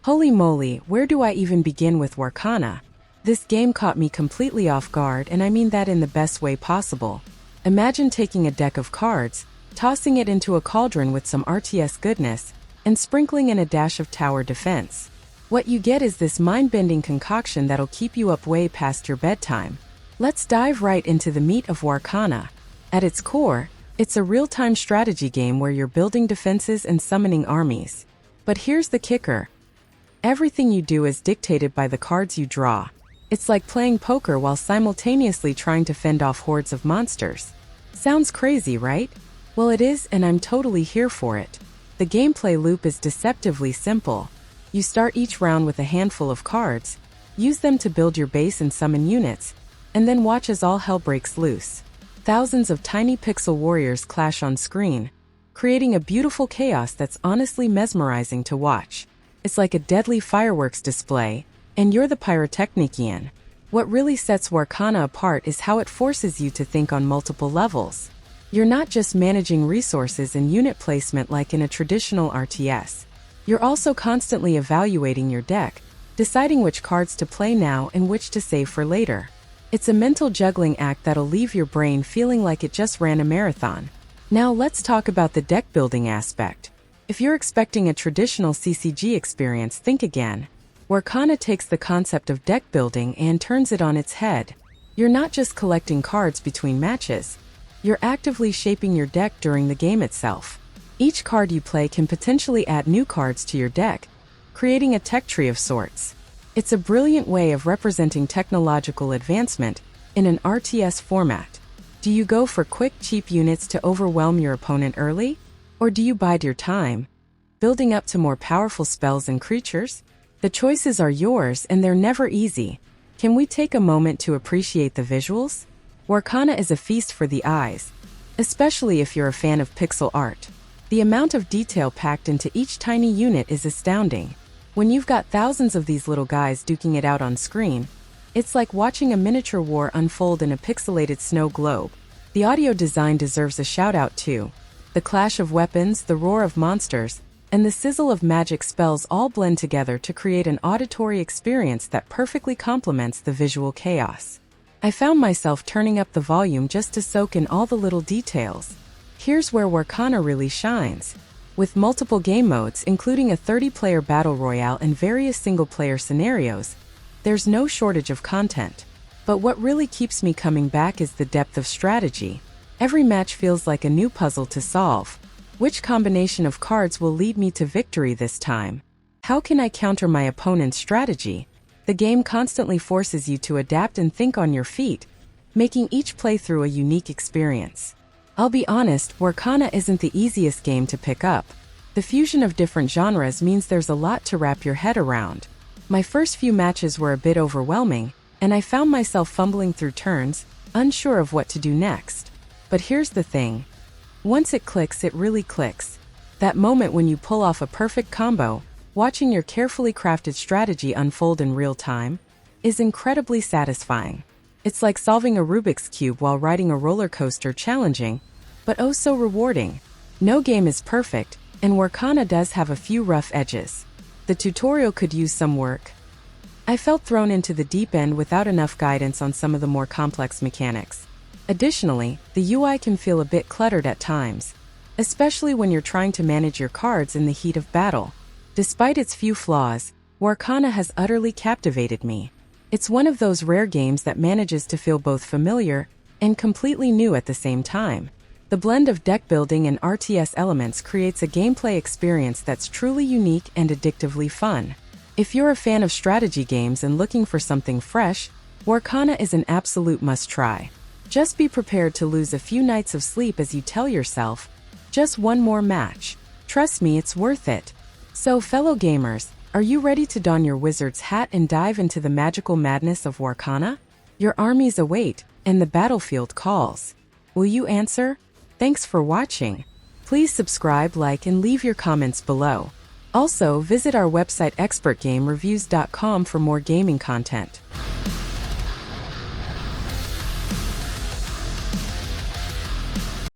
Holy moly, where do I even begin with WARCANA? This game caught me completely off guard, and I mean that in the best way possible. Imagine taking a deck of cards, tossing it into a cauldron with some RTS goodness, and sprinkling in a dash of tower defense. What you get is this mind-bending concoction that'll keep you up way past your bedtime. Let's dive right into the meat of WARCANA. At its core, it's a real-time strategy game where you're building defenses and summoning armies. But here's the kicker. Everything you do is dictated by the cards you draw. It's like playing poker while simultaneously trying to fend off hordes of monsters. Sounds crazy, right? Well, it is, and I'm totally here for it. The gameplay loop is deceptively simple. You start each round with a handful of cards, use them to build your base and summon units, and then watch as all hell breaks loose. Thousands of tiny pixel warriors clash on screen, creating a beautiful chaos that's honestly mesmerizing to watch. It's like a deadly fireworks display, and you're the pyrotechnician. What really sets WARCANA apart is how it forces you to think on multiple levels. You're not just managing resources and unit placement like in a traditional RTS. You're also constantly evaluating your deck, deciding which cards to play now and which to save for later. It's a mental juggling act that'll leave your brain feeling like it just ran a marathon. Now let's talk about the deck building aspect. If you're expecting a traditional CCG experience, think again. WARCANA takes the concept of deck building and turns it on its head. You're not just collecting cards between matches. You're actively shaping your deck during the game itself. Each card you play can potentially add new cards to your deck, creating a tech tree of sorts. It's a brilliant way of representing technological advancement in an RTS format. Do you go for quick, cheap units to overwhelm your opponent early? Or do you bide your time, building up to more powerful spells and creatures? The choices are yours, and they're never easy. Can we take a moment to appreciate the visuals? WARCANA is a feast for the eyes, especially if you're a fan of pixel art. The amount of detail packed into each tiny unit is astounding. When you've got thousands of these little guys duking it out on screen, it's like watching a miniature war unfold in a pixelated snow globe. The audio design deserves a shout-out too. The clash of weapons, the roar of monsters, and the sizzle of magic spells all blend together to create an auditory experience that perfectly complements the visual chaos. I found myself turning up the volume just to soak in all the little details. Here's where WARCANA really shines. With multiple game modes, including a 30-player battle royale and various single-player scenarios, there's no shortage of content. But what really keeps me coming back is the depth of strategy. Every match feels like a new puzzle to solve. Which combination of cards will lead me to victory this time? How can I counter my opponent's strategy? The game constantly forces you to adapt and think on your feet, making each playthrough a unique experience. I'll be honest, WARCANA isn't the easiest game to pick up. The fusion of different genres means there's a lot to wrap your head around. My first few matches were a bit overwhelming, and I found myself fumbling through turns, unsure of what to do next. But here's the thing. Once it clicks, it really clicks. That moment when you pull off a perfect combo, watching your carefully crafted strategy unfold in real time, is incredibly satisfying. It's like solving a Rubik's Cube while riding a roller coaster, challenging, but oh so rewarding. No game is perfect, and WARCANA does have a few rough edges. The tutorial could use some work. I felt thrown into the deep end without enough guidance on some of the more complex mechanics. Additionally, the UI can feel a bit cluttered at times, especially when you're trying to manage your cards in the heat of battle. Despite its few flaws, WARCANA has utterly captivated me. It's one of those rare games that manages to feel both familiar and completely new at the same time. The blend of deck building and RTS elements creates a gameplay experience that's truly unique and addictively fun. If you're a fan of strategy games and looking for something fresh, WARCANA is an absolute must-try. Just be prepared to lose a few nights of sleep as you tell yourself, just one more match. Trust me, it's worth it. So, fellow gamers, are you ready to don your wizard's hat and dive into the magical madness of WARCANA? Your armies await, and the battlefield calls. Will you answer? Thanks for watching. Please subscribe, like, and leave your comments below. Also, visit our website expertgamereviews.com for more gaming content.